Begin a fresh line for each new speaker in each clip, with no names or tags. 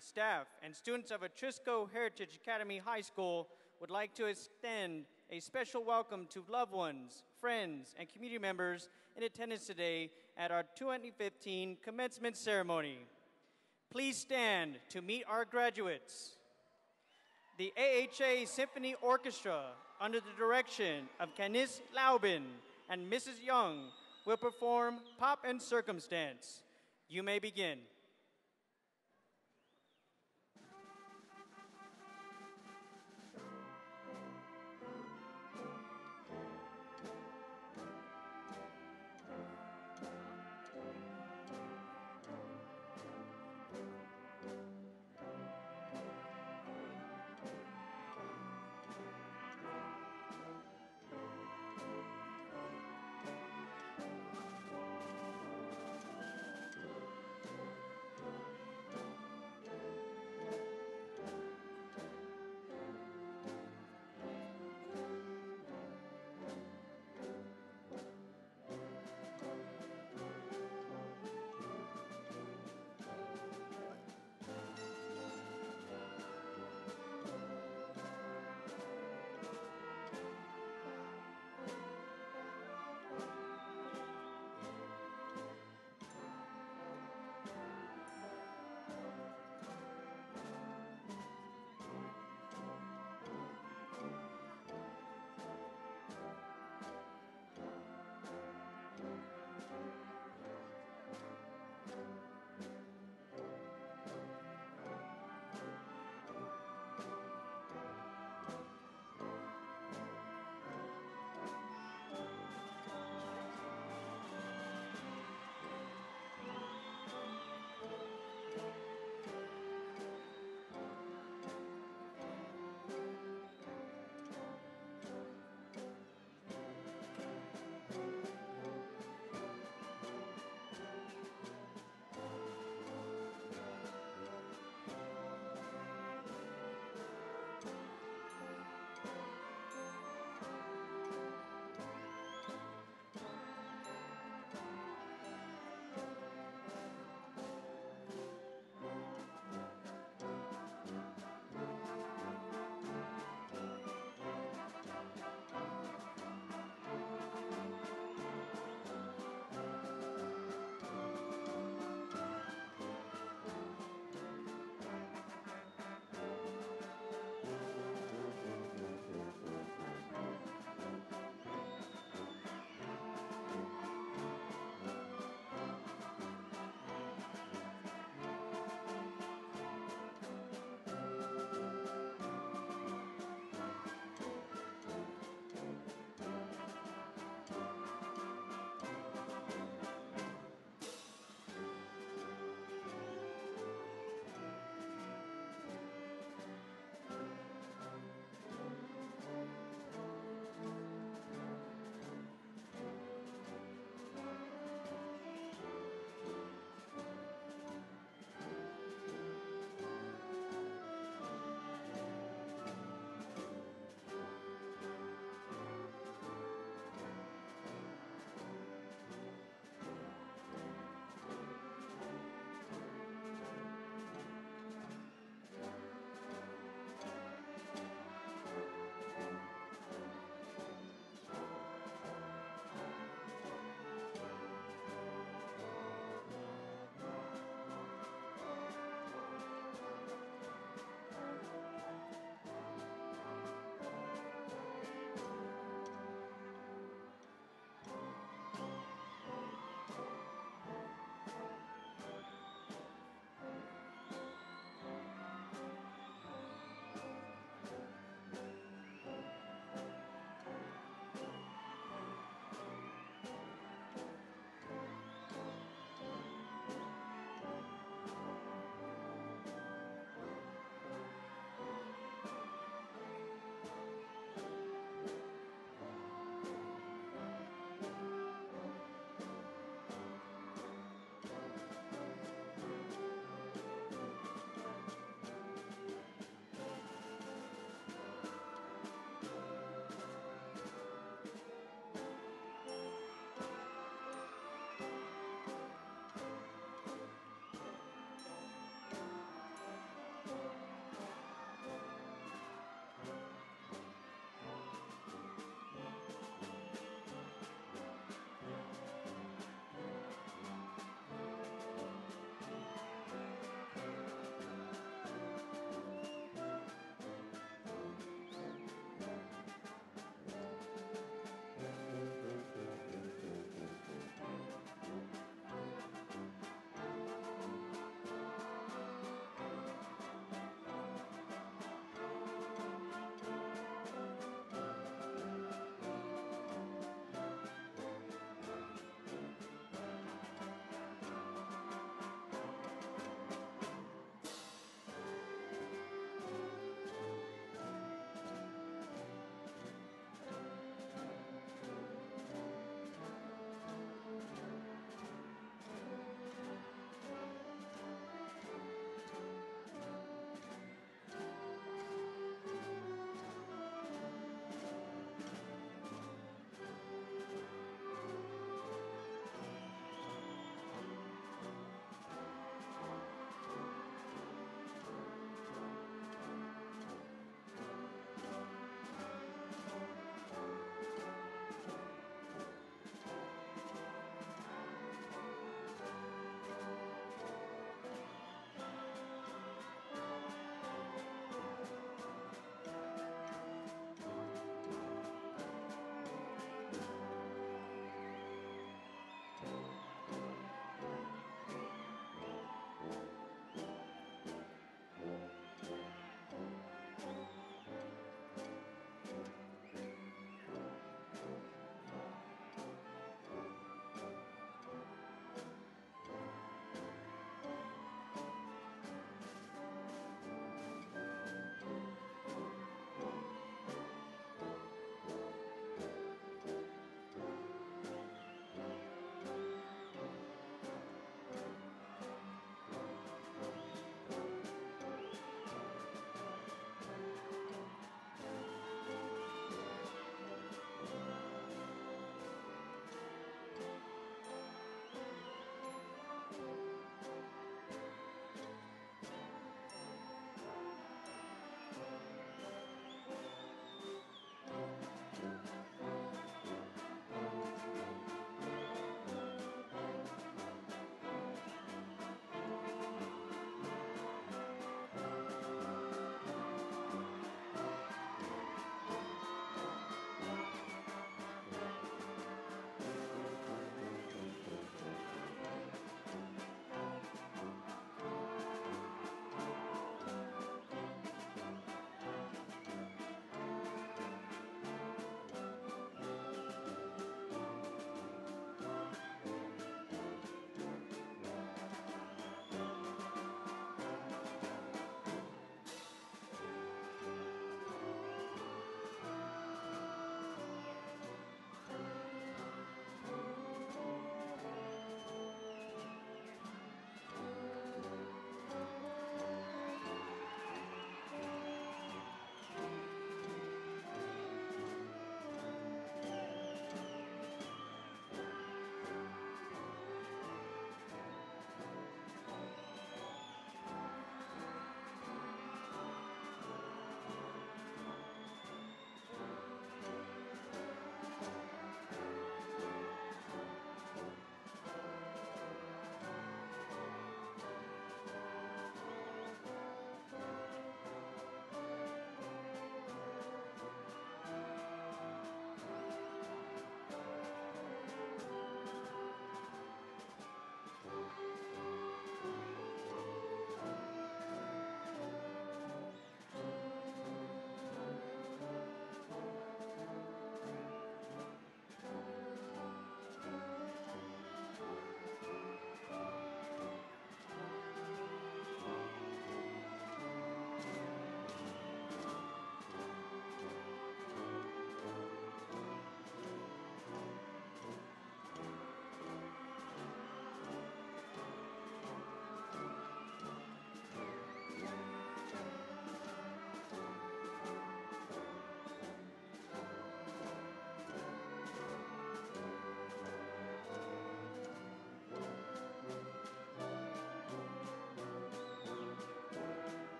staff, and students of Atrisco Heritage Academy High School would like to extend a special welcome to loved ones, friends, and community members in attendance today at our 2015 commencement ceremony. Please stand to meet our graduates. The AHA Symphony Orchestra, under the direction of Canis Laubin and Mrs. Young, will perform Pop and Circumstance. You may begin.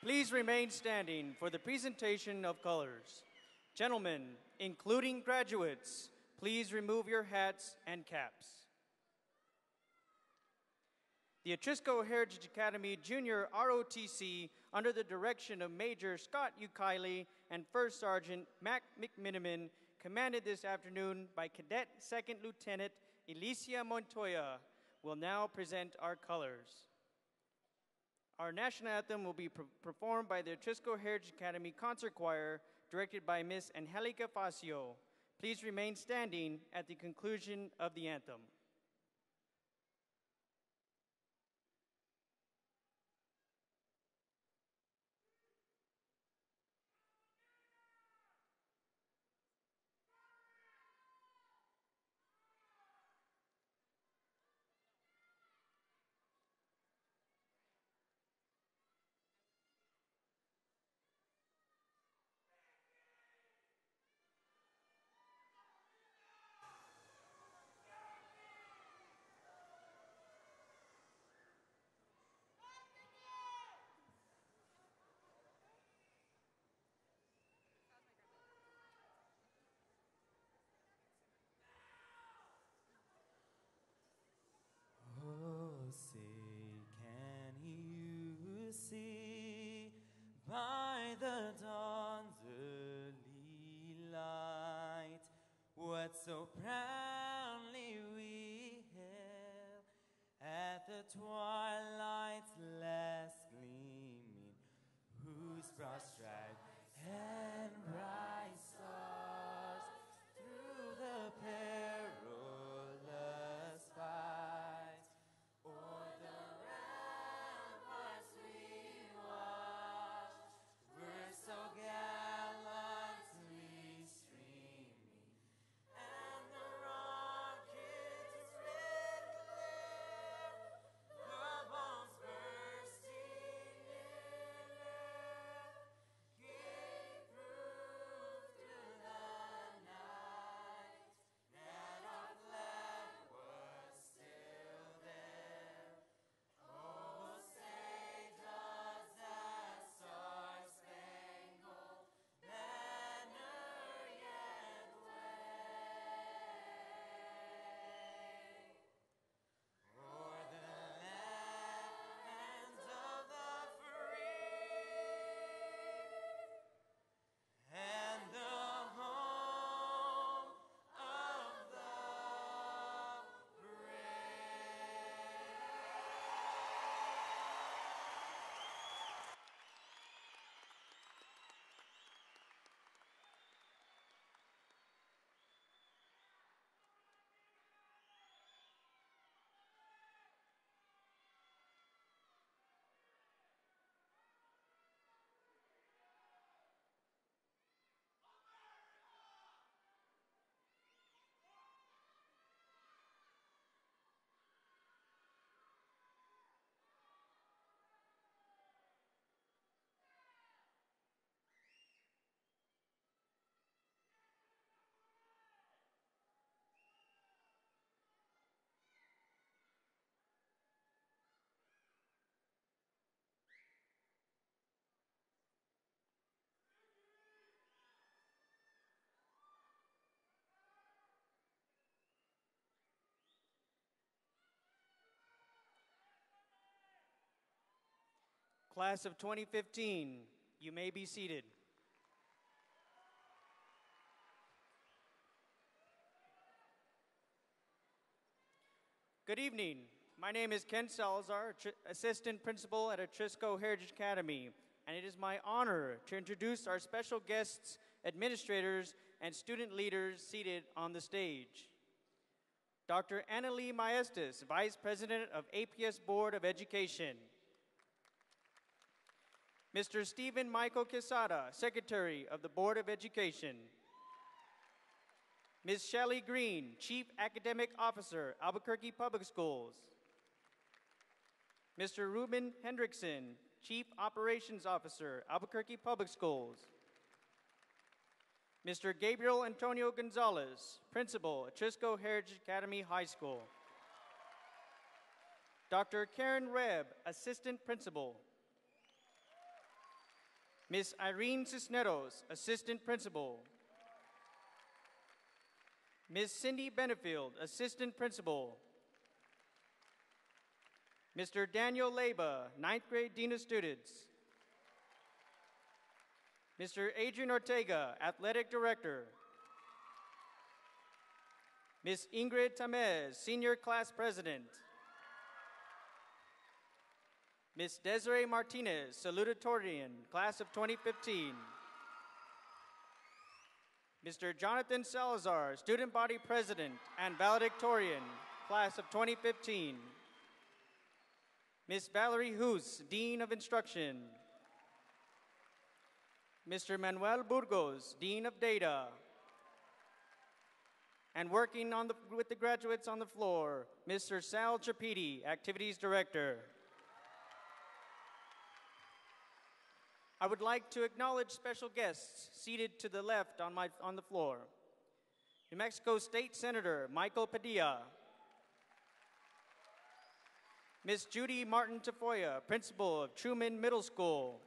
Please remain standing for the presentation of colors. Gentlemen, including graduates, please remove your hats and caps. The Atrisco Heritage Academy Junior ROTC, under the direction of Major Scott Ukiley and First Sergeant Mac McMiniman, commanded this afternoon by Cadet Second Lieutenant Alicia Montoya, will now present our colors. Our national anthem will be performed by the Atrisco Heritage Academy Concert Choir, directed by Miss Angelica Facio. Please remain standing at the conclusion of the anthem.
Oh, say, can you see by the dawn's early light what so proudly we hailed at the twilight's last gleaming, whose broad stripes and bright stars through the perilous fight o'er the ramparts we watched were so gallantly streaming, and the rocket's red glare, the bombs bursting in air, gave proof through the night that our flag was still there. Oh, say does that star-spangled banner yet wave o'er the land of the free and the home of the
Class of 2015, you may be seated. Good evening. My name is Ken Salazar, Assistant Principal at Atrisco Heritage Academy, and it is my honor to introduce our special guests, administrators, and student leaders seated on the stage. Dr. Annalie Maestas, Vice President of APS Board of Education. Mr. Stephen Michael Quesada, Secretary of the Board of Education. Ms. Shelley Green, Chief Academic Officer, Albuquerque Public Schools. Mr. Ruben Hendrickson, Chief Operations Officer, Albuquerque Public Schools. Mr. Gabriel Antonio Gonzalez, Principal, Atrisco Heritage Academy High School. Dr. Karen Rebb, Assistant Principal. Miss Irene Cisneros, Assistant Principal. Miss Cindy Benefield, Assistant Principal. Mr. Daniel Leba, 9th grade Dean of Students. Mr. Adrian Ortega, Athletic Director. Miss Ingrid Tamez, Senior Class President. Miss Desiree Martinez, Salutatorian, Class of 2015. Mr. Jonathan Salazar, Student Body President and Valedictorian, Class of 2015. Miss Valerie Hoos, Dean of Instruction. Mr. Manuel Burgos, Dean of Data. And working with the graduates on the floor, Mr. Sal Trapiti, Activities Director. I would like to acknowledge special guests seated to the left on the floor. New Mexico State Senator Michael Padilla. Miss Judy Martin Tafoya, Principal of Truman Middle School.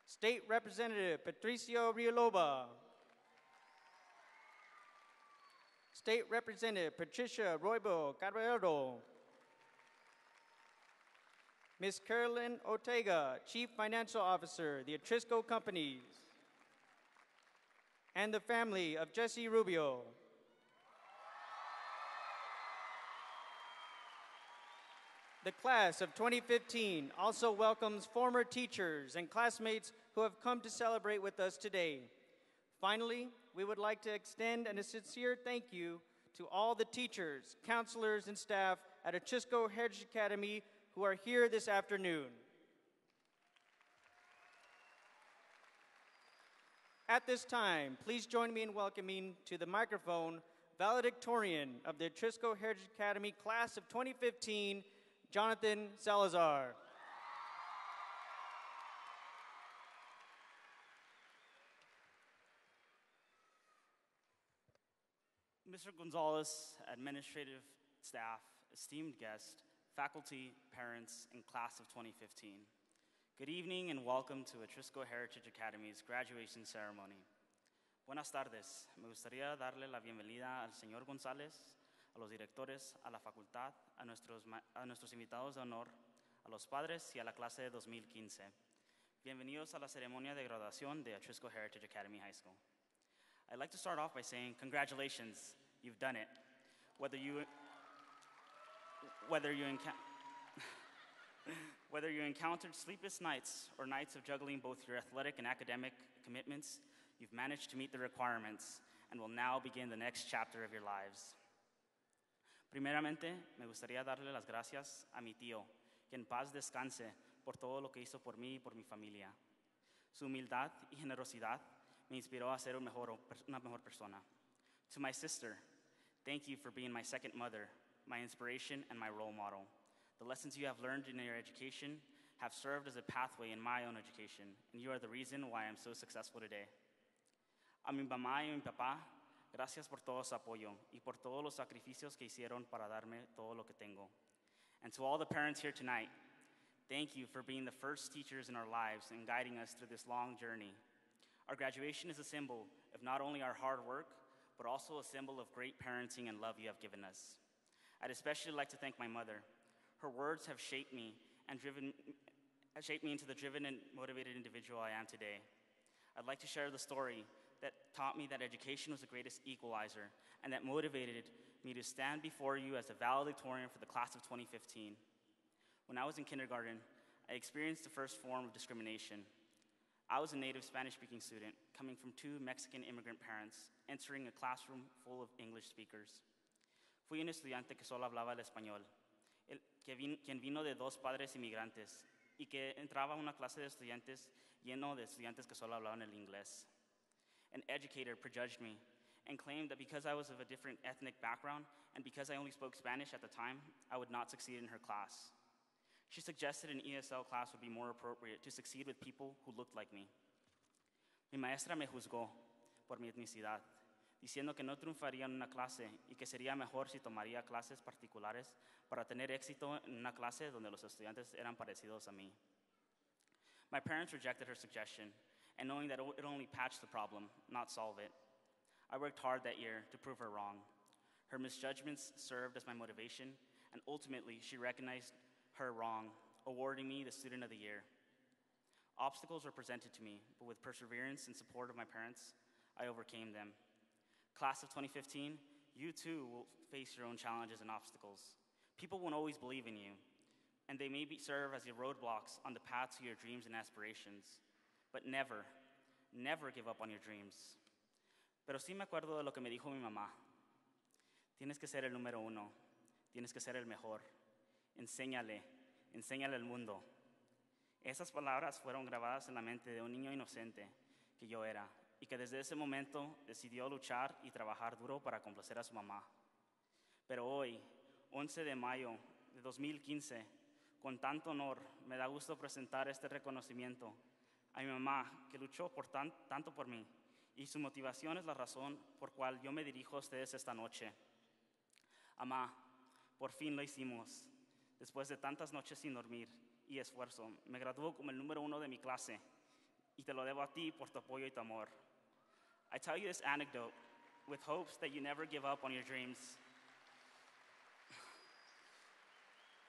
State Representative Patricio Rioloba. State Representative Patricia Roibo Caballero. Ms. Carolyn Ortega, Chief Financial Officer, the Atrisco Companies. And the family of Jesse Rubio. The class of 2015 also welcomes former teachers and classmates who have come to celebrate with us today. Finally, we would like to extend a sincere thank you to all the teachers, counselors, and staff at Atrisco Heritage Academy who are here this afternoon. At this time, please join me in welcoming to the microphone valedictorian of the Atrisco Heritage Academy Class of 2015, Jonathan Salazar.
Mr. Gonzalez, administrative staff, esteemed guest, faculty, parents, and class of 2015. Good evening and welcome to Atrisco Heritage Academy's graduation ceremony. Buenas tardes. Me gustaría darle la bienvenida al señor González, a los directores, a la facultad, a nuestros invitados de honor, a los padres y a la clase de 2015. Bienvenidos a la ceremonia de graduación de Atrisco Heritage Academy High School. I'd like to start off by saying congratulations, you've done it. Whether you encountered sleepless nights or nights of juggling both your athletic and academic commitments, you've managed to meet the requirements and will now begin the next chapter of your lives. Primeramente, me gustaría darle las gracias a mi tío, que en paz descanse por todo lo que hizo por mí y por mi familia. Su humildad y generosidad me inspiró a ser una mejor persona. To my sister, thank you for being my second mother, my inspiration, and my role model. The lessons you have learned in your education have served as a pathway in my own education, and you are the reason why I'm so successful today. A mi mamá y a mi papá, gracias por todo su apoyo y por todos los sacrificios que hicieron para darme todo lo que tengo. And to all the parents here tonight, thank you for being the first teachers in our lives and guiding us through this long journey. Our graduation is a symbol of not only our hard work, but also a symbol of great parenting and love you have given us. I'd especially like to thank my mother. Her words have shaped me into the driven and motivated individual I am today. I'd like to share the story that taught me that education was the greatest equalizer and that motivated me to stand before you as a valedictorian for the class of 2015. When I was in kindergarten, I experienced the first form of discrimination. I was a native Spanish-speaking student coming from two Mexican immigrant parents, entering a classroom full of English speakers. Fui un estudiante que solo hablaba el español, quien vino de dos padres inmigrantes y que entraba a una clase de estudiantes lleno de estudiantes que solo hablaban el inglés. An educator prejudged me and claimed that because I was of a different ethnic background and because I only spoke Spanish at the time, I would not succeed in her class. She suggested an ESL class would be more appropriate to succeed with people who looked like me. Mi maestra me juzgó por mi etnicidad, diciendo que no triunfaría en una clase y que sería mejor si tomaría clases particulares para tener éxito en una clase donde los estudiantes eran parecidos a mí. My parents rejected her suggestion, and knowing that it only patched the problem, not solve it. I worked hard that year to prove her wrong. Her misjudgments served as my motivation, and ultimately, she recognized her wrong, awarding me the Student of the Year. Obstacles were presented to me, but with perseverance and support of my parents, I overcame them. Class of 2015, you too will face your own challenges and obstacles. People won't always believe in you, and they may serve as your roadblocks on the path to your dreams and aspirations. But never, never give up on your dreams. Pero sí me acuerdo de lo que me dijo mi mamá. Tienes que ser el número uno. Tienes que ser el mejor. Enséñale al mundo. Esas palabras fueron grabadas en la mente de un niño inocente que yo era, y que desde ese momento decidió luchar y trabajar duro para complacer a su mamá. Pero hoy, 11 de mayo de 2015, con tanto honor, me da gusto presentar este reconocimiento a mi mamá, que luchó tanto por mí, y su motivación es la razón por cual yo me dirijo a ustedes esta noche. Mamá, por fin lo hicimos. Después de tantas noches sin dormir y esfuerzo, me graduó como el número uno de mi clase, y te lo debo a ti por tu apoyo y tu amor. I tell you this anecdote with hopes that you never give up on your dreams.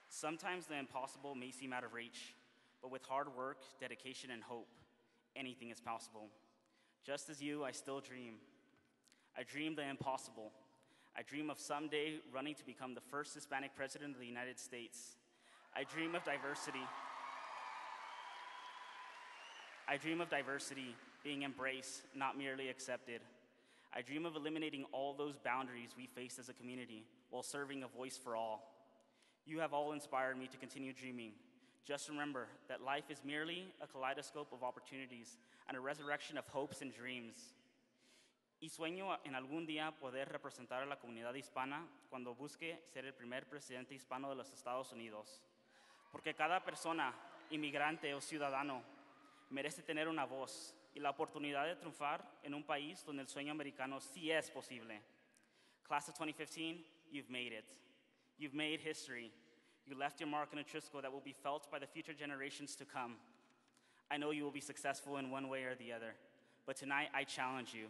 Sometimes the impossible may seem out of reach, but with hard work, dedication, and hope, anything is possible. Just as you, I still dream. I dream the impossible. I dream of someday running to become the first Hispanic president of the United States. I dream of diversity. I dream of diversity being embraced, not merely accepted. I dream of eliminating all those boundaries we face as a community while serving a voice for all. You have all inspired me to continue dreaming. Just remember that life is merely a kaleidoscope of opportunities and a resurrection of hopes and dreams. Y sueño en algún día poder representar a la comunidad hispana cuando busque ser el primer presidente hispano de los Estados Unidos. Porque cada persona, inmigrante o ciudadano, merece tener una voz y la oportunidad de triunfar en un país donde el sueño americano sí es posible. Class of 2015, you've made it. You've made history. You left your mark in Atrisco that will be felt by the future generations to come. I know you will be successful in one way or the other, but tonight I challenge you.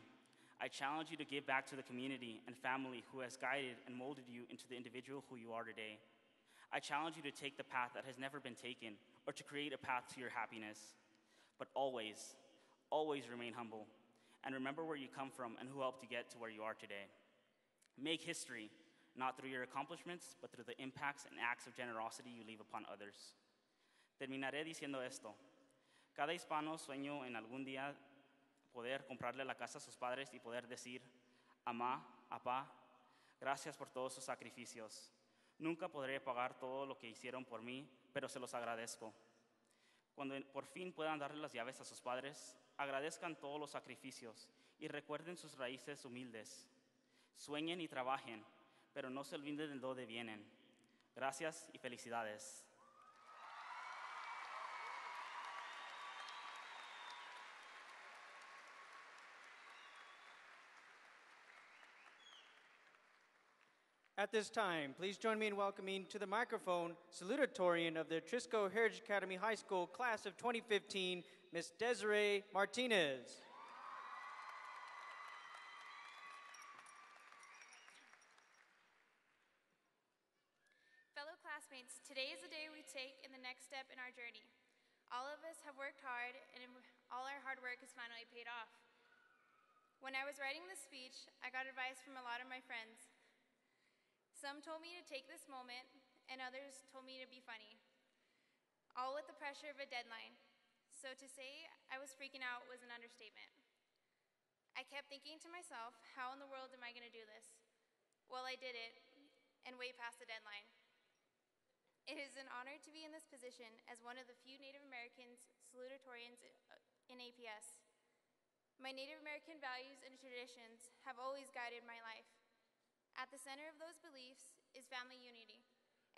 I challenge you to give back to the community and family who has guided and molded you into the individual who you are today. I challenge you to take the path that has never been taken or to create a path to your happiness. But always, always remain humble and remember where you come from and who helped you get to where you are today. Make history, not through your accomplishments, but through the impacts and acts of generosity you leave upon others. Terminaré diciendo esto. Cada hispano sueño en algún día poder comprarle la casa a sus padres y poder decir, Amá, apá, gracias por todos sus sacrificios. Nunca podré pagar todo lo que hicieron por mí, pero se los agradezco. Cuando por fin puedan darle las llaves a sus padres, agradezcan todos los sacrificios y recuerden sus raíces humildes. Sueñen y trabajen, pero no se olviden de dónde vienen. Gracias y felicidades.
At this time, please join me in welcoming to the microphone salutatorian of the Atrisco Heritage Academy High School Class of 2015, Ms. Desiree Martinez.
Fellow classmates, today is the day we take in the next step in our journey. All of us have worked hard, and all our hard work has finally paid off. When I was writing this speech, I got advice from a lot of my friends. Some told me to take this moment, and others told me to be funny, all with the pressure of a deadline. So to say I was freaking out was an understatement. I kept thinking to myself, how in the world am I going to do this? Well, I did it, and way past the deadline. It is an honor to be in this position as one of the few Native Americans salutatorians in APS. My Native American values and traditions have always guided my life. At the center of those beliefs is family unity,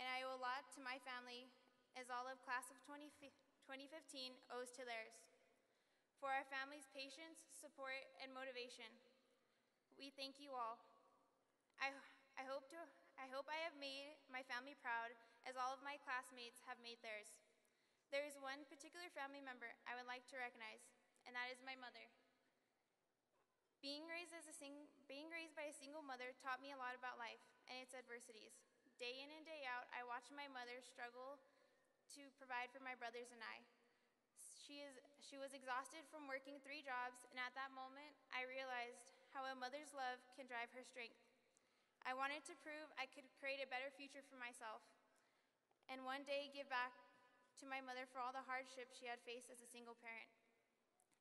and I owe a lot to my family as all of class of 2015 owes to theirs. For our family's patience, support, and motivation, we thank you all. I hope I have made my family proud as all of my classmates have made theirs. There is one particular family member I would like to recognize, and that is my mother. Being raised by a single mother taught me a lot about life and its adversities. Day in and day out, I watched my mother struggle to provide for my brothers and I. She was exhausted from working 3 jobs, and at that moment, I realized how a mother's love can drive her strength. I wanted to prove I could create a better future for myself, and one day give back to my mother for all the hardships she had faced as a single parent.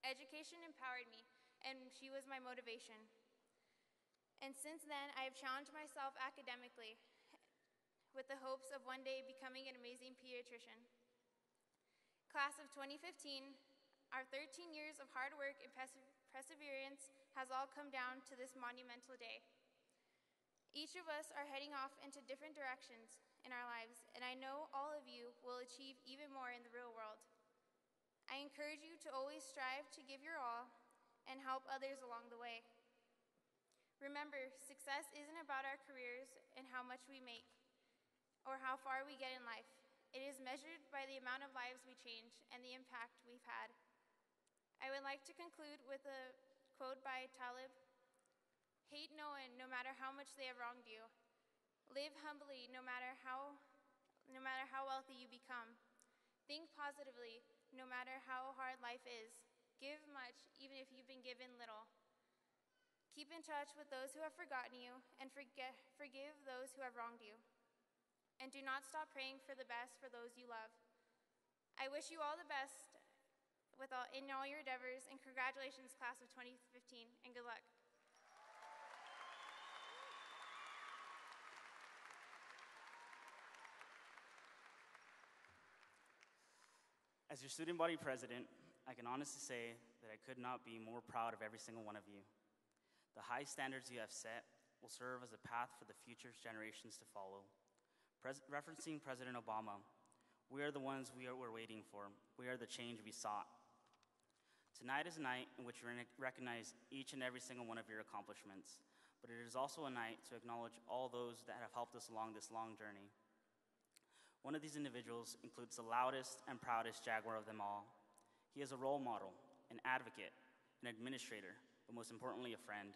Education empowered me, and she was my motivation. And since then, I have challenged myself academically with the hopes of one day becoming an amazing pediatrician. Class of 2015, our 13 years of hard work and perseverance has all come down to this monumental day. Each of us are heading off into different directions in our lives, and I know all of you will achieve even more in the real world. I encourage you to always strive to give your all and help others along the way. Remember, success isn't about our careers and how much we make or how far we get in life. It is measured by the amount of lives we change and the impact we've had. I would like to conclude with a quote by Talib. Hate no one, no matter how much they have wronged you. Live humbly, no matter how wealthy you become. Think positively, no matter how hard life is. Give much, even if you've been given little. Keep in touch with those who have forgotten you, and forgive those who have wronged you. And do not stop praying for the best for those you love. I wish you all the best in all your endeavors, and congratulations, class of 2015, and good luck.
As your student body president, I can honestly say that I could not be more proud of every single one of you. The high standards you have set will serve as a path for the future generations to follow. Referencing President Obama, we are the ones we're waiting for. We are the change we sought. Tonight is a night in which we recognize each and every single one of your accomplishments, but it is also a night to acknowledge all those that have helped us along this long journey. One of these individuals includes the loudest and proudest Jaguar of them all. He is a role model, an advocate, an administrator, but most importantly, a friend.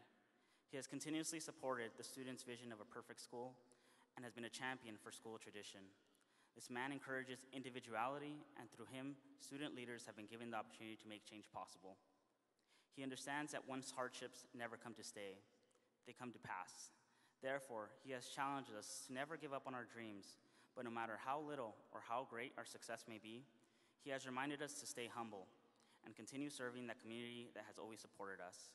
He has continuously supported the students' vision of a perfect school and has been a champion for school tradition. This man encourages individuality, and through him, student leaders have been given the opportunity to make change possible. He understands that one's hardships never come to stay. They come to pass. Therefore, he has challenged us to never give up on our dreams, but no matter how little or how great our success may be, he has reminded us to stay humble and continue serving that community that has always supported us.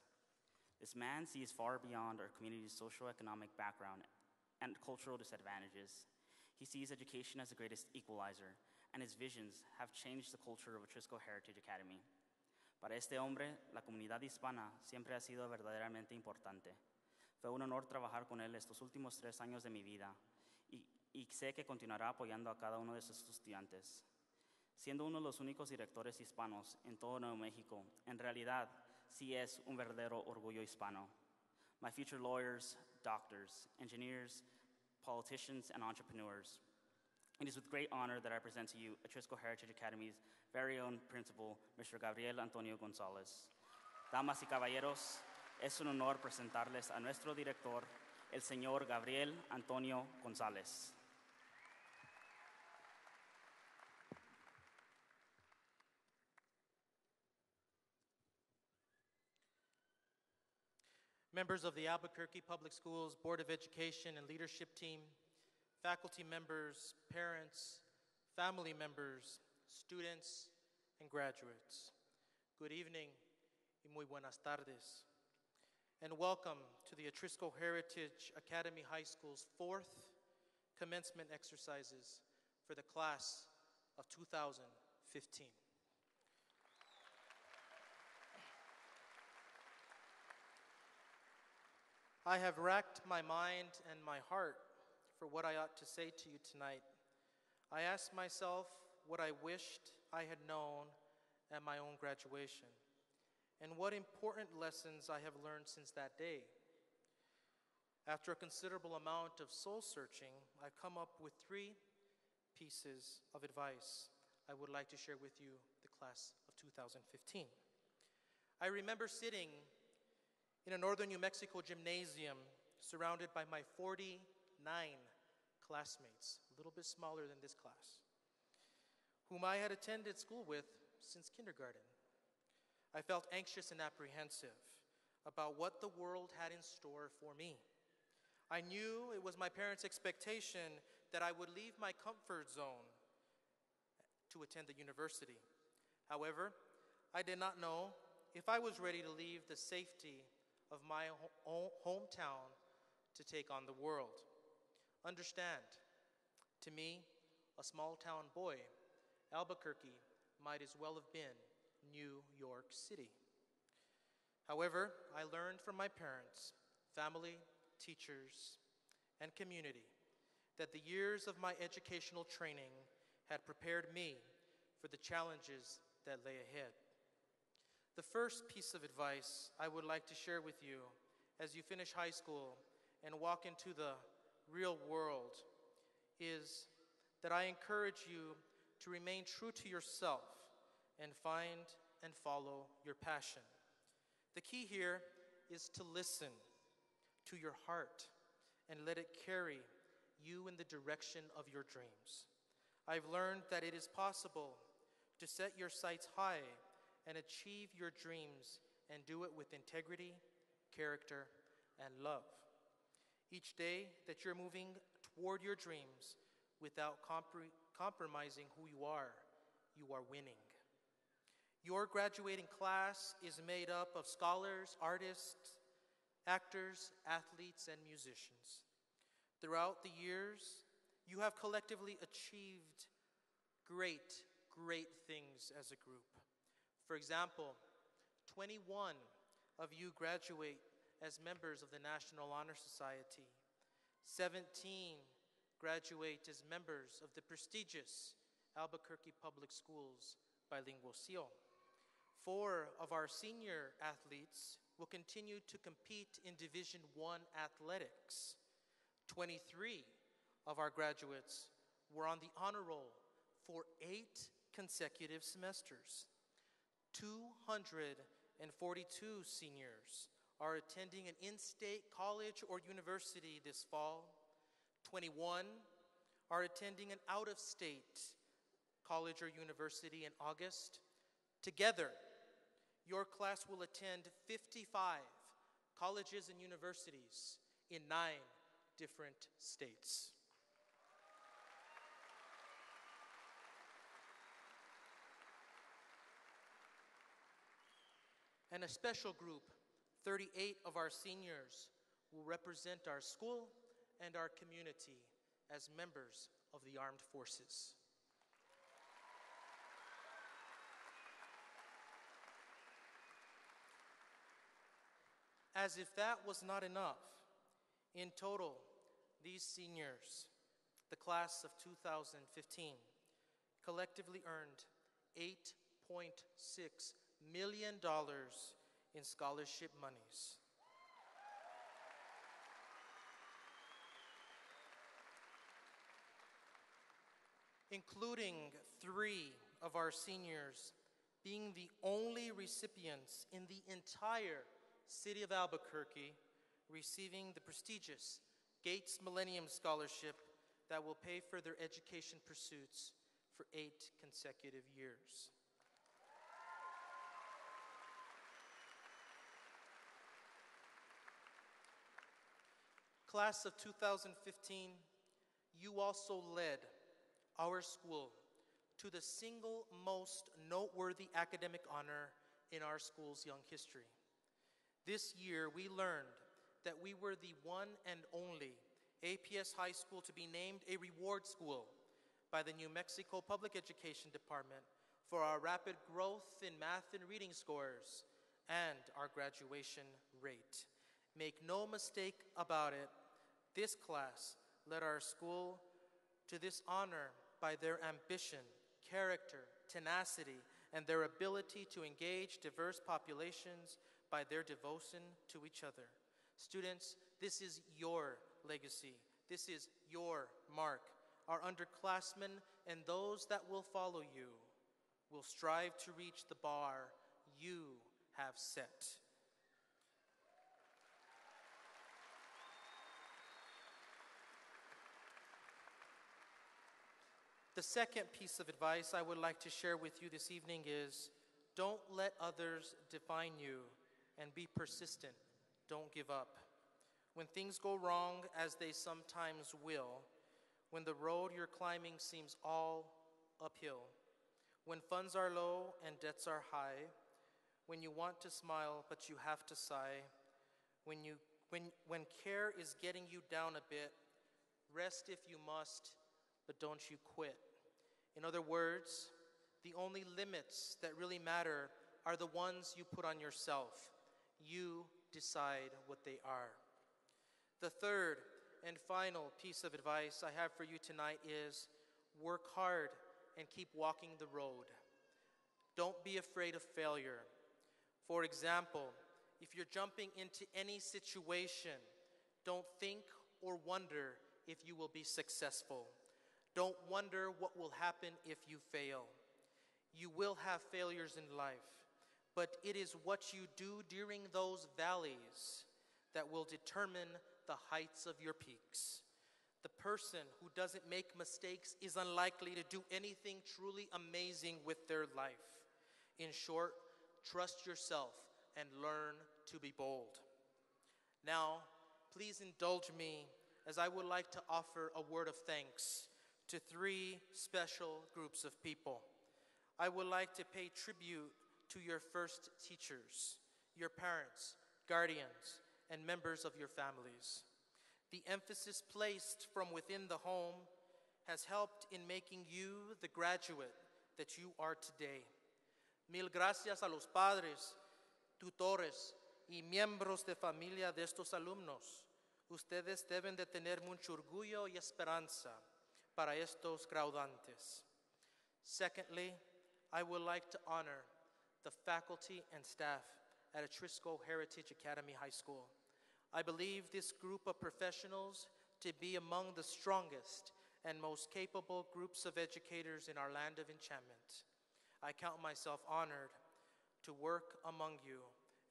This man sees far beyond our community's socioeconomic background and cultural disadvantages. He sees education as the greatest equalizer, and his visions have changed the culture of Atrisco Heritage Academy. Para este hombre, la comunidad hispana siempre ha sido verdaderamente importante. Fue un honor trabajar con él estos últimos 3 años de mi vida, y sé que continuará apoyando a cada uno de sus estudiantes. Siendo uno de los únicos directores hispanos en todo Nuevo México, en realidad sí es un verdadero orgullo hispano. My future lawyers, doctors, engineers, politicians, and entrepreneurs. It is with great honor that I present to you Atrisco Heritage Academy's very own principal, Mr. Gabriel Antonio González. Damas y caballeros, es un honor presentarles a nuestro director, el señor Gabriel Antonio González.
Members of the Albuquerque Public Schools Board of Education and Leadership Team, faculty members, parents, family members, students, and graduates. Good evening y muy buenas tardes. And welcome to the Atrisco Heritage Academy High School's 4th commencement exercises for the class of 2015. I have racked my mind and my heart for what I ought to say to you tonight. I asked myself what I wished I had known at my own graduation, and what important lessons I have learned since that day. After a considerable amount of soul searching, I've come up with 3 pieces of advice I would like to share with you the class of 2015. I remember sitting in a northern New Mexico gymnasium surrounded by my 49 classmates, a little bit smaller than this class, whom I had attended school with since kindergarten. I felt anxious and apprehensive about what the world had in store for me. I knew it was my parents' expectation that I would leave my comfort zone to attend the university. However, I did not know if I was ready to leave the safety of my hometown to take on the world. Understand, to me, a small town boy, Albuquerque might as well have been New York City. However, I learned from my parents, family, teachers, and community that the years of my educational training had prepared me for the challenges that lay ahead. The first piece of advice I would like to share with you as you finish high school and walk into the real world is that I encourage you to remain true to yourself and find and follow your passion. The key here is to listen to your heart and let it carry you in the direction of your dreams. I've learned that it is possible to set your sights high and achieve your dreams and do it with integrity, character, and love. Each day that you're moving toward your dreams without compromising who you are winning. Your graduating class is made up of scholars, artists, actors, athletes, and musicians. Throughout the years, you have collectively achieved great things as a group. For example, 21 of you graduate as members of the National Honor Society. 17 graduate as members of the prestigious Albuquerque Public Schools Bilingual Seal. 4 of our senior athletes will continue to compete in Division I athletics. 23 of our graduates were on the honor roll for 8 consecutive semesters. 242 seniors are attending an in-state college or university this fall. 21 are attending an out-of-state college or university in August. Together, your class will attend 55 colleges and universities in 9 different states. And a special group, 38 of our seniors, will represent our school and our community as members of the armed forces. As if that was not enough, in total, these seniors, the class of 2015, collectively earned $8.6 million in scholarship monies. Including 3 of our seniors being the only recipients in the entire city of Albuquerque receiving the prestigious Gates Millennium Scholarship that will pay for their education pursuits for 8 consecutive years. Class of 2015, you also led our school to the single most noteworthy academic honor in our school's young history. This year, we learned that we were the one and only APS high school to be named a reward school by the New Mexico Public Education Department for our rapid growth in math and reading scores and our graduation rate. Make no mistake about it, this class led our school to this honor by their ambition, character, tenacity, and their ability to engage diverse populations by their devotion to each other. Students, this is your legacy. This is your mark. Our underclassmen and those that will follow you will strive to reach the bar you have set. The second piece of advice I would like to share with you this evening is don't let others define you and be persistent. Don't give up. When things go wrong, as they sometimes will, when the road you're climbing seems all uphill, when funds are low and debts are high, when you want to smile but you have to sigh, when care is getting you down a bit, rest if you must, but don't you quit. In other words, the only limits that really matter are the ones you put on yourself. You decide what they are. The third and final piece of advice I have for you tonight is work hard and keep walking the road. Don't be afraid of failure. For example, if you're jumping into any situation, don't think or wonder if you will be successful. Don't wonder what will happen if you fail. You will have failures in life, but it is what you do during those valleys that will determine the heights of your peaks. The person who doesn't make mistakes is unlikely to do anything truly amazing with their life. In short, trust yourself and learn to be bold. Now, please indulge me as I would like to offer a word of thanks to three special groups of people. I would like to pay tribute to your first teachers, your parents, guardians, and members of your families. The emphasis placed from within the home has helped in making you the graduate that you are today. Mil gracias a los padres, tutores y miembros de familia de estos alumnos. Ustedes deben de tener mucho orgullo y esperanza para estos graduantes. Secondly, I would like to honor the faculty and staff at Atrisco Heritage Academy High School. I believe this group of professionals to be among the strongest and most capable groups of educators in our land of enchantment. I count myself honored to work among you,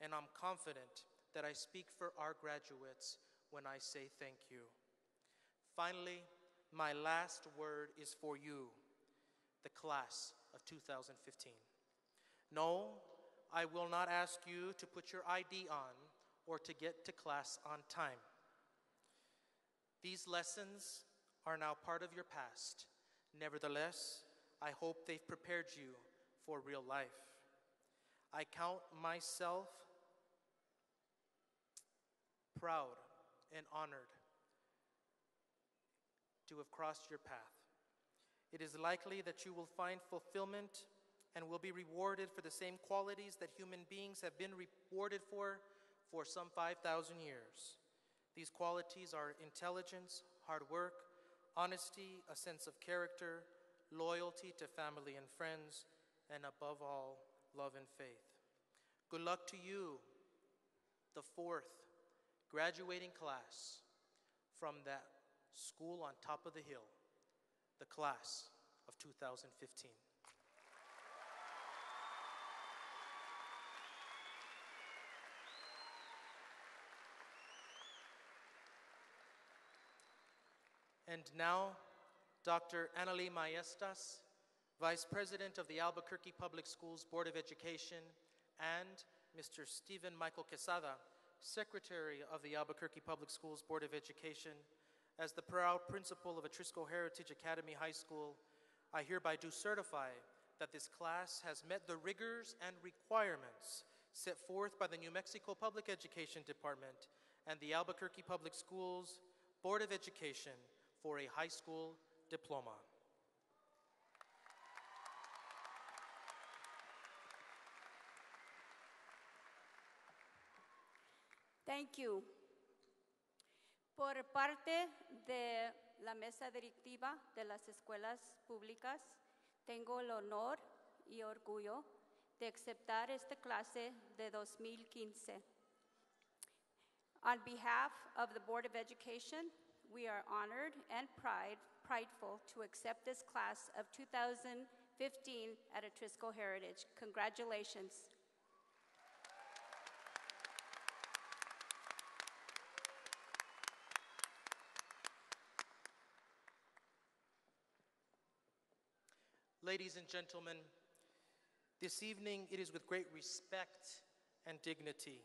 and I'm confident that I speak for our graduates when I say thank you. Finally, my last word is for you, the class of 2015. No, I will not ask you to put your ID on or to get to class on time. These lessons are now part of your past. Nevertheless, I hope they've prepared you for real life. I count myself proud and honored to have crossed your path. It is likely that you will find fulfillment and will be rewarded for the same qualities that human beings have been rewarded for some 5,000 years. These qualities are intelligence, hard work, honesty, a sense of character, loyalty to family and friends, and above all, love and faith. Good luck to you, the fourth graduating class from that school on top of the hill, the class of 2015. And now, Dr. Annalie Maestas, Vice President of the Albuquerque Public Schools Board of Education, and Mr. Stephen Michael Quesada, Secretary of the Albuquerque Public Schools Board of Education, as the proud principal of Atrisco Heritage Academy High School, I hereby do certify that this class has met the rigors and requirements set forth by the New Mexico Public Education Department and the Albuquerque Public Schools Board of Education for a high school diploma.
Thank you. Por parte de la mesa directiva de las escuelas públicas, tengo el honor y orgullo de aceptar esta clase de 2015. On behalf of the Board of Education, we are honored and proud prideful to accept this class of 2015 at Atrisco Heritage. Congratulations.
Ladies and gentlemen, this evening it is with great respect and dignity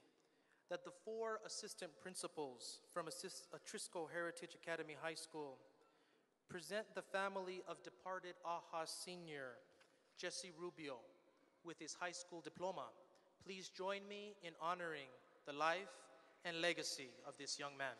that the 4 assistant principals from Atrisco Heritage Academy High School present the family of departed AHA senior Jesse Rubio with his high school diploma. Please join me in honoring the life and legacy of this young man.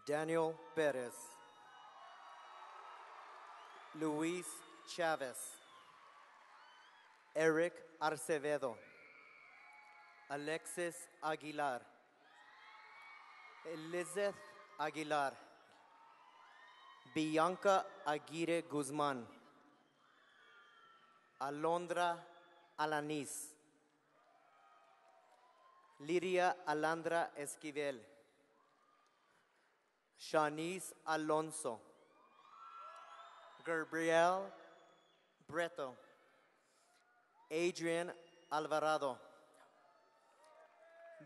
Daniel Perez, Luis Chavez, Eric Acevedo, Alexis Aguilar, Elizabeth Aguilar, Bianca Aguirre Guzman, Alondra Alanis, Liria Alandra Esquivel, Shanice Alonso, Gabriel Breto, Adrian Alvarado,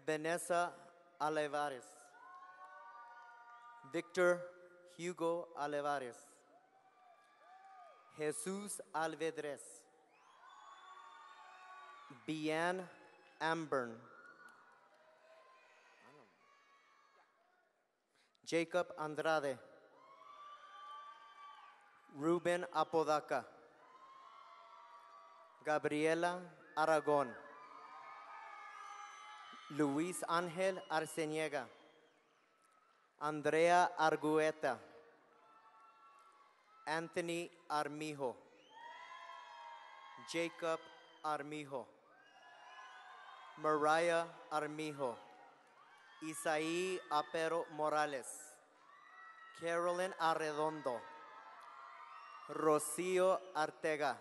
Vanessa Olivares, Victor Hugo Olivares, Jesus Alvedres, Bian Ambern, Jacob Andrade, Ruben Apodaca, Gabriela Aragon, Luis Ángel Arceniega, Andrea Argueta, Anthony Armijo, Jacob Armijo, Mariah Armijo, Isaí Apero Morales, Carolyn Arredondo, Rocío Artega,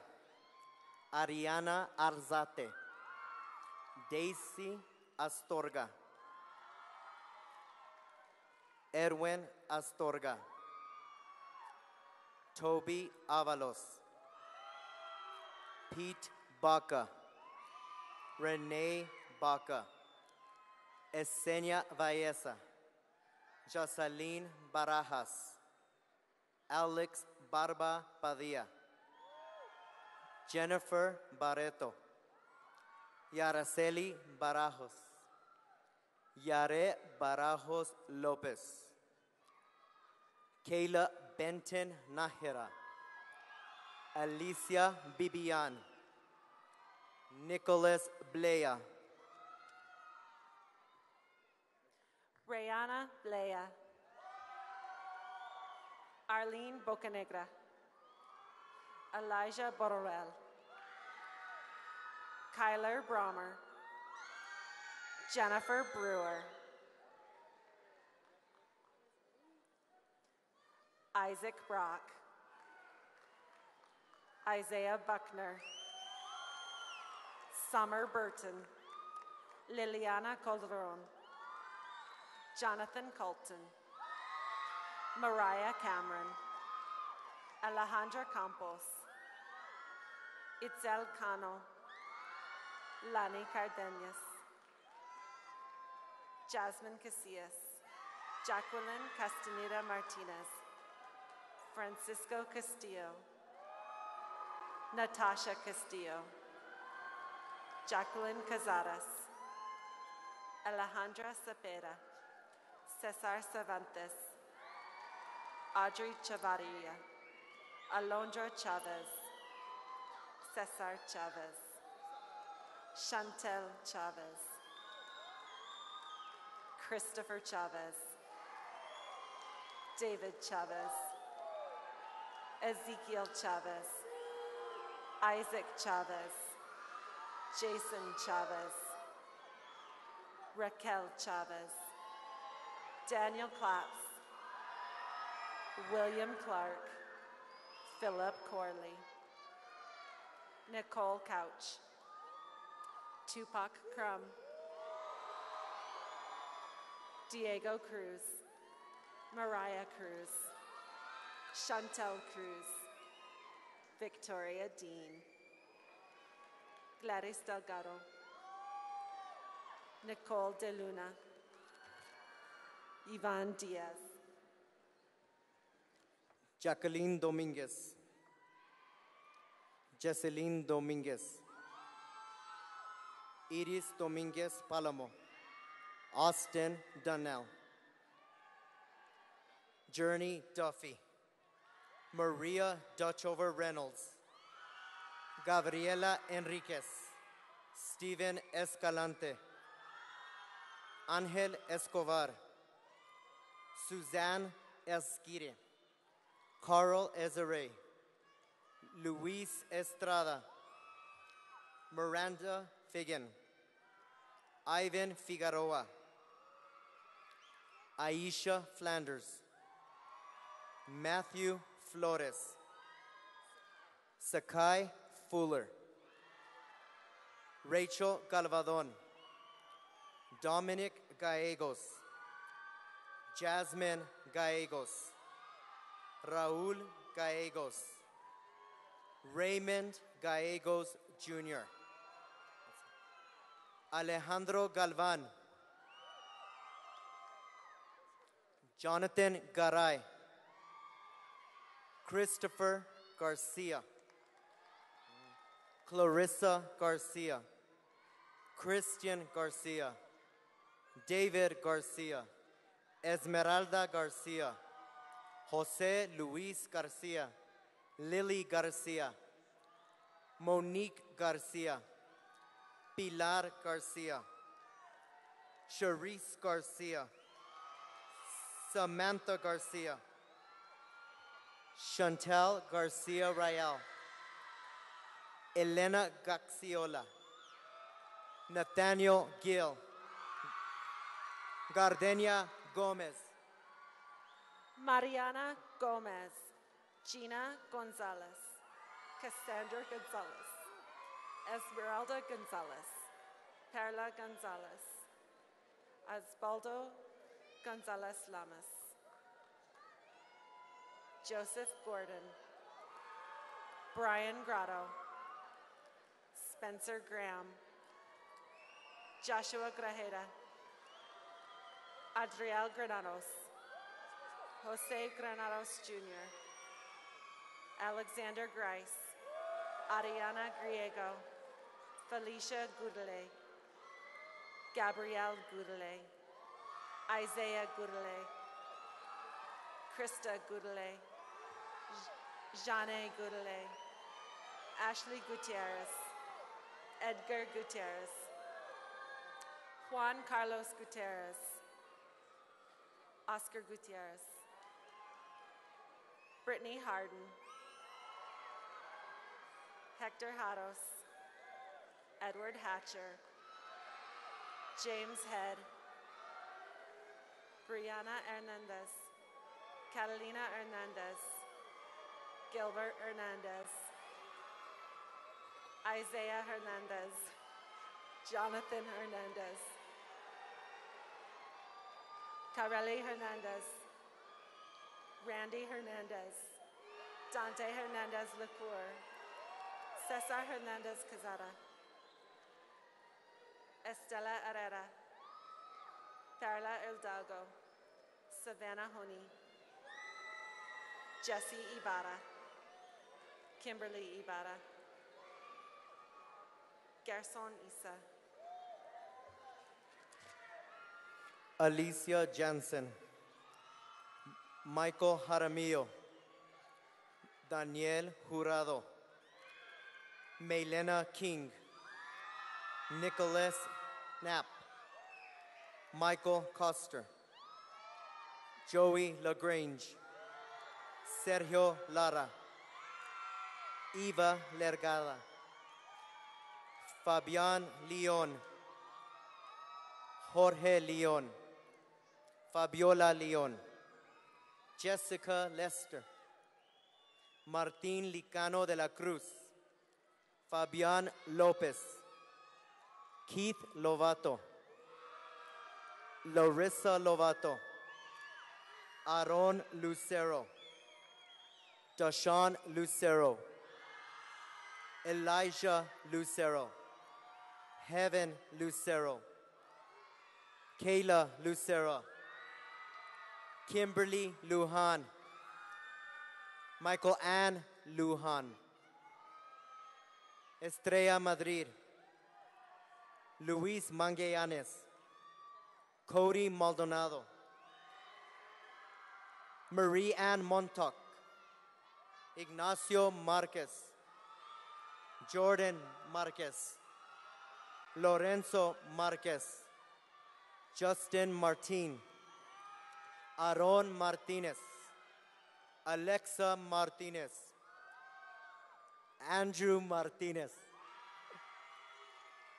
Ariana Arzate, Daisy Astorga, Erwin Astorga, Toby Avalos, Pete Baca, Renee Baca, Esenia Valleza, Jocelyn Barajas, Alex Barba Padilla, Jennifer Barreto, Yaraceli Barajos, Yare Barajos Lopez, Kayla Benton Nahira, Alicia Bibian, Nicholas Blea,
Rayana Blea, Arlene Bocanegra, Elijah Borrell, Kyler Brommer, Jennifer Brewer, Isaac Brock, Isaiah Buckner, Summer Burton, Liliana Calderon, Jonathan Colton, Mariah Cameron, Alejandra Campos, Itzel Cano, Lani Cardenas, Jasmine Casillas, Jacqueline Castaneda Martinez, Francisco Castillo, Natasha Castillo, Jacqueline Cazares, Alejandra Cepeda, Cesar Cervantes, Audrey Chavarria, Alondra Chavez, Cesar Chavez, Chantel Chavez, Christopher Chavez, David Chavez, Ezekiel Chavez, Isaac Chavez, Jason Chavez, Raquel Chavez, Daniel Claps, William Clark, Philip Corley, Nicole Couch, Tupac Crum, Diego Cruz, Mariah Cruz, Chantel Cruz, Victoria Dean, Gladys Delgado, Nicole De Luna, Ivan Diaz,
Jacqueline Dominguez, Jesseline Dominguez, Iris Dominguez Palamo, Austin Donnell, Journey Duffy, Maria Dutchover Reynolds, Gabriela Enriquez, Steven Escalante, Angel Escobar, Suzanne Esquire, Carl Ezere, Luis Estrada, Miranda Figan, Ivan Figueroa, Aisha Flanders, Matthew Flores, Sakai Fuller, Rachel Galvadon, Dominic Gallegos, Jasmine Gallegos, Raul Gallegos, Raymond Gallegos Jr., Alejandro Galvan, Jonathan Garay, Christopher Garcia, Clarissa Garcia, Christian Garcia, David Garcia, Esmeralda Garcia, Jose Luis Garcia, Lily Garcia, Monique Garcia, Pilar Garcia, Charisse Garcia, Samantha Garcia, Chantel Garcia Rayal, Elena Gaxiola, Nathaniel Gill, Gardenia Gomez,
Mariana Gomez, Gina Gonzalez, Cassandra Gonzalez, Esmeralda Gonzalez, Perla Gonzalez, Osvaldo Gonzalez Lamas, Joseph Gordon, Brian Grotto, Spencer Graham, Joshua Grajeda, Adriel Granados, Jose Granados Jr., Alexander Grice, Ariana Griego, Felicia Gudele, Gabrielle Gudele, Isaiah Gudele, Krista Gudele, Jane Gudele, Ashley Gutierrez, Edgar Gutierrez, Juan Carlos Gutierrez, Oscar Gutierrez, Brittany Harden, Hector Hados, Edward Hatcher, James Head, Brianna Hernandez, Catalina Hernandez, Gilbert Hernandez, Isaiah Hernandez, Jonathan Hernandez, Carelli Hernandez, Randy Hernandez, Dante Hernandez Lacour, Cesar Hernandez Cazada, Estela Herrera, Perla Hidalgo, Savannah Honey, Jessie Ibarra, Kimberly Ibarra, Gerson Isa,
Alicia Jansen, Michael Jaramillo, Daniel Jurado, Maylena King, Nicholas Knapp, Michael Coster, Joey LaGrange, Sergio Lara, Eva Lergada, Fabian Leon, Jorge Leon, Fabiola Leon, Jessica Lester, Martín Licano de la Cruz, Fabián López, Keith Lovato, Larissa Lovato, Aaron Lucero, Dashawn Lucero, Elijah Lucero, Heaven Lucero, Kayla Lucero, Kimberly Lujan, Michael Ann Lujan, Estrella Madrid, Luis Mangueanes, Cody Maldonado, Marie Ann Montauk, Ignacio Marquez, Jordan Marquez, Lorenzo Marquez, Justin Martin, Aaron Martinez, Alexa Martinez, Andrew Martinez,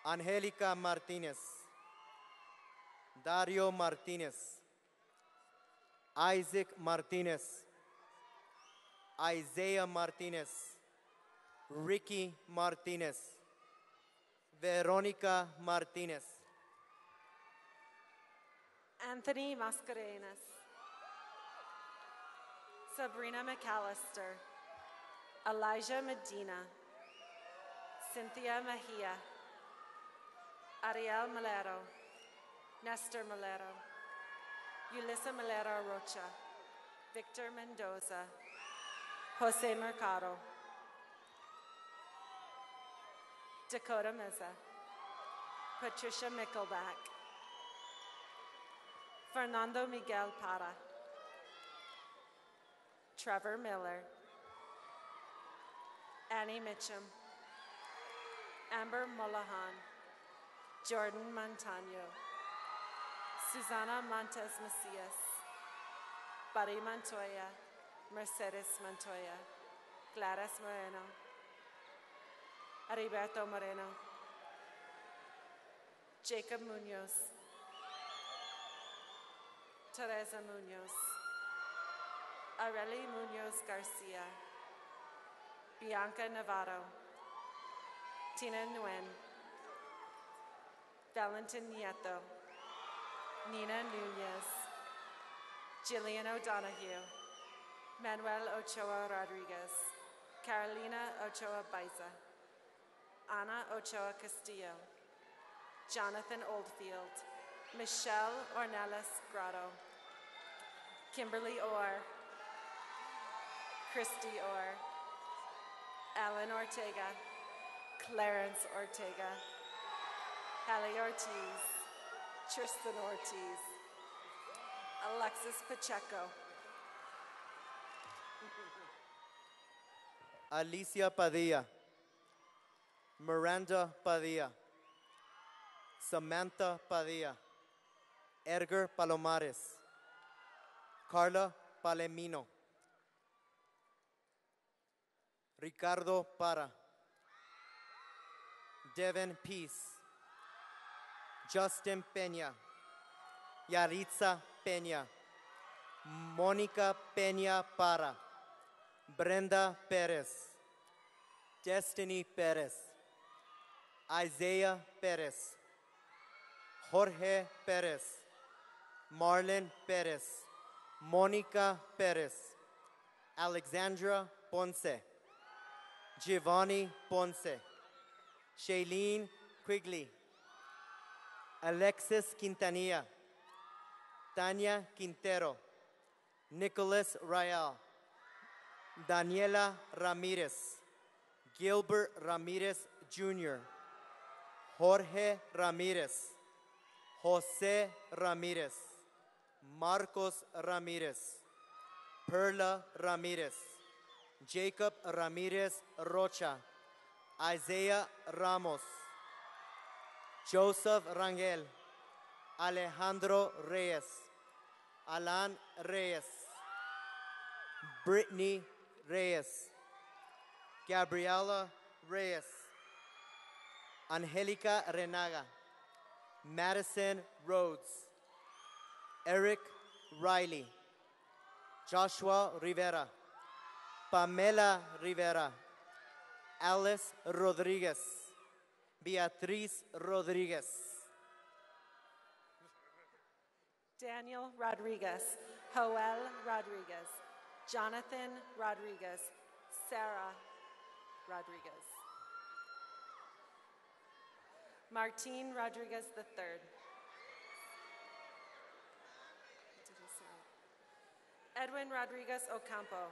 Angelica Martinez, Dario Martinez, Isaac Martinez, Isaiah Martinez, Ricky Martinez, Veronica Martinez,
Anthony Mascarenas, Sabrina McAllister, Elijah Medina, Cynthia Mejia, Ariel Malero, Nestor Malero, Yulissa Malero Rocha, Victor Mendoza, Jose Mercado, Dakota Meza, Patricia Mickelback, Fernando Miguel Para, Trevor Miller, Annie Mitchum, Amber Molahan, Jordan Montano, Susana Montes Macias, Buddy Montoya, Mercedes Montoya, Gladys Moreno, Heriberto Moreno, Jacob Munoz, Teresa Munoz, Areli Munoz Garcia, Bianca Navarro, Tina Nguyen, Valentin Nieto, Nina Nunez, Jillian O'Donoghue, Manuel Ochoa Rodriguez, Carolina Ochoa Baiza, Ana Ochoa Castillo, Jonathan Oldfield, Michelle Ornelas Grotto, Kimberly Orr, Christy Orr, Alan Ortega, Clarence Ortega, Hallie Ortiz, Tristan Ortiz, Alexis Pacheco,
Alicia Padilla, Miranda Padilla, Samantha Padilla, Edgar Palomares, Carla Palemino, Ricardo Para, Devin Peace, Justin Peña, Yaritza Peña, Mónica Peña Para, Brenda Perez, Destiny Perez, Isaiah Perez, Jorge Perez, Marlon Perez, Monica Perez, Alexandra Ponce, Giovanni Ponce, Shailene Quigley, Alexis Quintanilla, Tania Quintero, Nicholas Rayal, Daniela Ramirez, Gilbert Ramirez Jr., Jorge Ramirez, Jose Ramirez, Marcos Ramirez, Perla Ramirez, Jacob Ramirez Rocha, Isaiah Ramos, Joseph Rangel, Alejandro Reyes, Alan Reyes, Brittany Reyes, Gabriela Reyes, Angelica Renaga, Madison Rhodes, Eric Riley, Joshua Rivera, Pamela Rivera, Alice Rodriguez, Beatriz Rodriguez,
Daniel Rodriguez, Joel Rodriguez, Jonathan Rodriguez, Sarah Rodriguez, Martin Rodriguez III, Edwin Rodriguez Ocampo,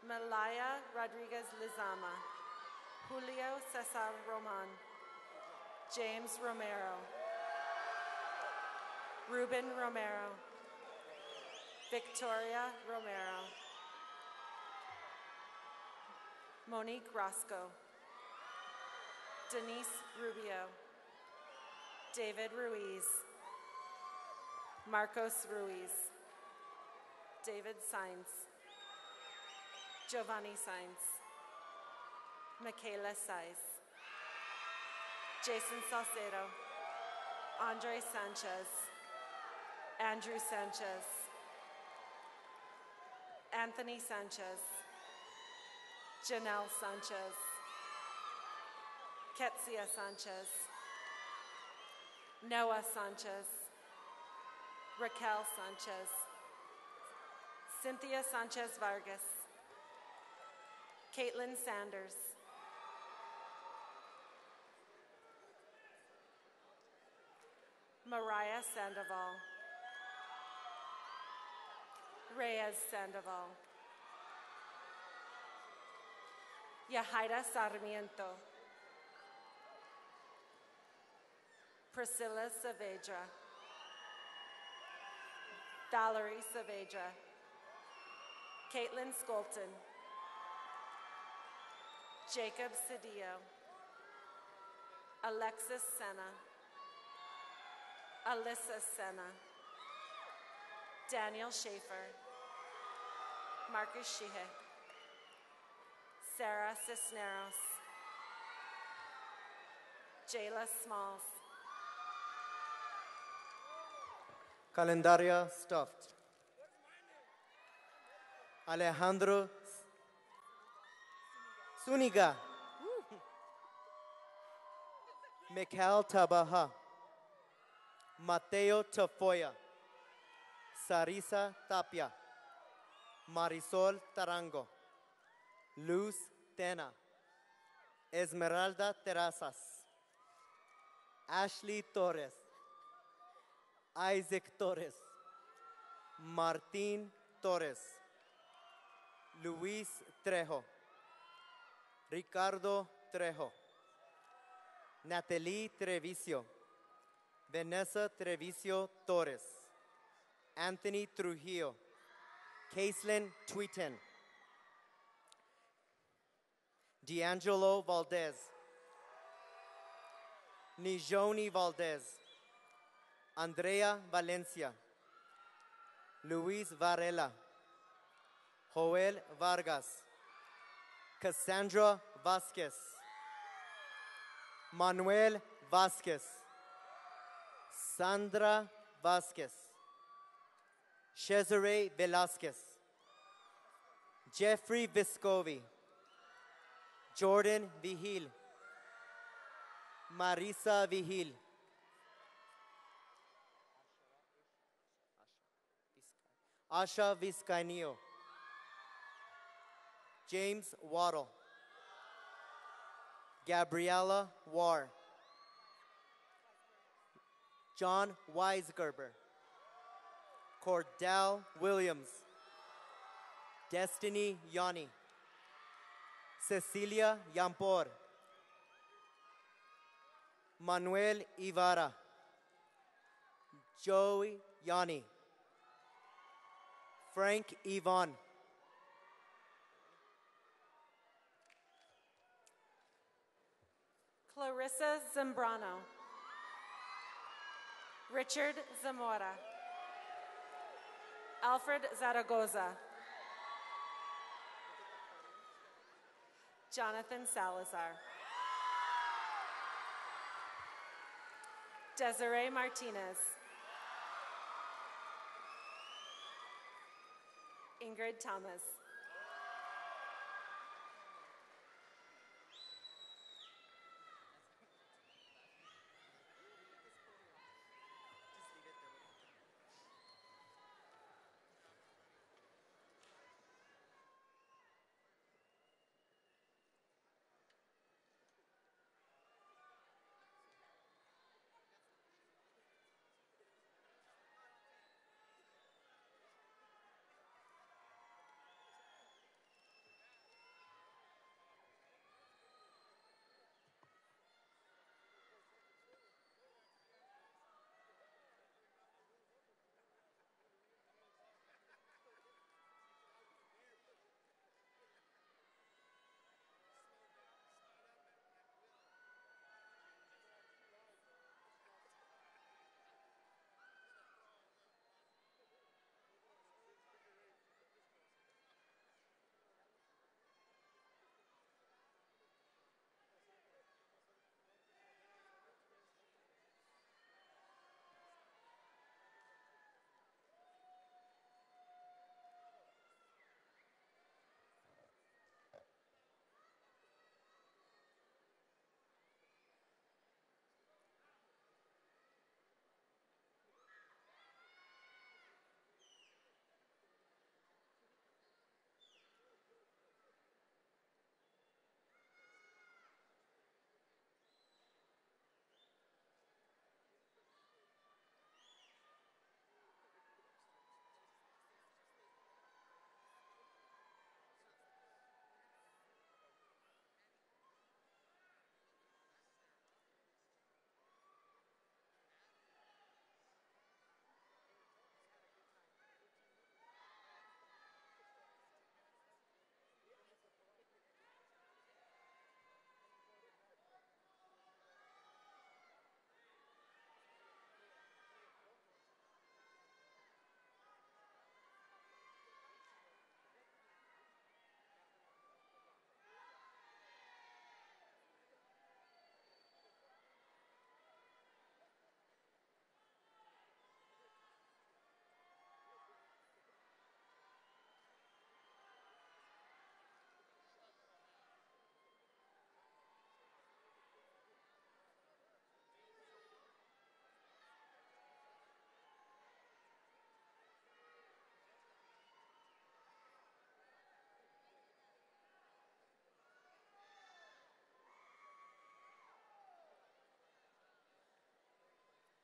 Malaya Rodriguez Lizama, Julio Cesar Roman, James Romero, Ruben Romero, Victoria Romero, Monique Roscoe, Denise Rubio, David Ruiz, Marcos Ruiz, David Sainz, Giovanni Sainz, Michaela Saiz, Jason Salcedo, Andre Sanchez, Andrew Sanchez, Anthony Sanchez, Janelle Sanchez, Ketsia Sanchez, Noah Sanchez, Raquel Sanchez, Cynthia Sanchez Vargas, Caitlin Sanders, Mariah Sandoval, Reyes Sandoval, Yahaira Sarmiento, Priscilla Saavedra, Valerie Saavedra, Caitlin Skolton, Jacob Cedillo, Alexis Senna, Alyssa Senna, Daniel Schaefer, Marcus Shihe, Sarah Cisneros, Jayla Smalls,
Calendaria stuffed. Alejandro Suniga, Mikhail Tabaha, Mateo Tafoya, Sarisa Tapia, Marisol Tarango, Luz Tena, Esmeralda Terrazas, Ashley Torres, Isaac Torres, Martin Torres, Luis Trejo, Ricardo Trejo, Natalie Treviso, Vanessa Treviso Torres, Anthony Trujillo, Caitlin Tweeten, D'Angelo Valdez, Nijoni Valdez, Andrea Valencia, Luis Varela, Joel Vargas, Cassandra Vasquez, Manuel Vasquez, Sandra Vasquez, Cesare Velasquez, Jeffrey Viscovi, Jordan Vigil, Marisa Vigil, Asha Vizcainio, James Waddle, Gabriella War, John Weisgerber, Cordell Williams. Destiny Yanni. Cecilia Yampor. Manuel Ivara. Joey Yanni. Frank Ivan.
Clarissa Zambrano. Richard Zamora. Alfred Zaragoza. Jonathan Salazar. Desiree Martinez. Ingrid Thomas.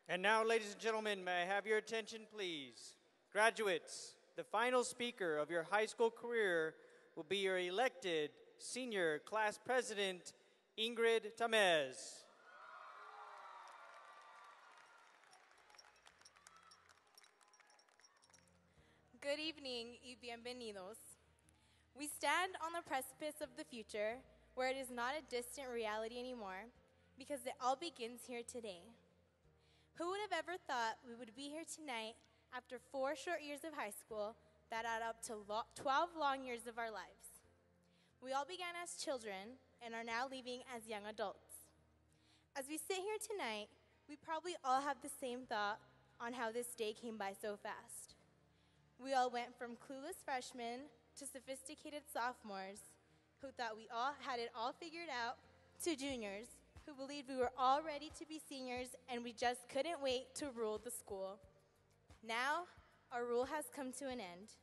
And now, ladies and gentlemen, may I have your attention, please? Graduates, the final speaker of your high school career will be your elected senior class president, Ingrid Tamez.
Good evening y bienvenidos. We stand on the precipice of the future where it is not a distant reality anymore because it all begins here today. Who would have ever thought we would be here tonight after 4 short years of high school that add up to 12 long years of our lives? We all began as children and are now leaving as young adults. As we sit here tonight, we probably all have the same thought on how this day came by so fast. We all went from clueless freshmen to sophisticated sophomores who thought we all had it all figured out to juniors who believed we were all ready to be seniors and we just couldn't wait to rule the school. Now, our rule has come to an end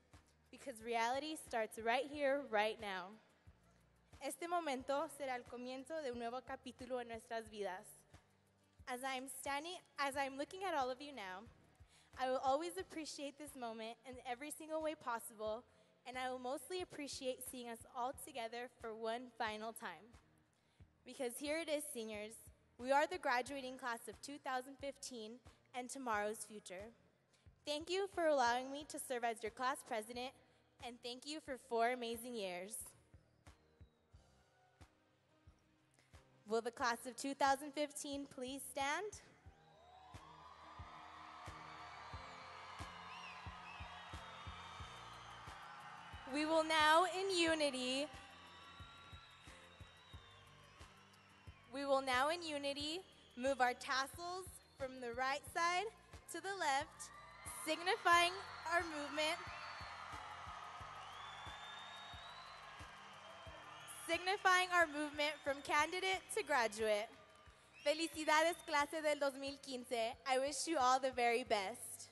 because reality starts right here, right now. Este momento será el comienzo de un nuevo capítulo en nuestras vidas. As I'm looking at all of you now, I will always appreciate this moment in every single way possible, and I will mostly appreciate seeing us all together for one final time. Because here it is, seniors. We are the graduating class of 2015 and tomorrow's future. Thank you for allowing me to serve as your class president, and thank you for 4 amazing years. Will the class of 2015 please stand? We will now in unity move our tassels from the right side to the left, signifying our movement from candidate to graduate. Felicidades, clase del 2015. I wish you all the very best.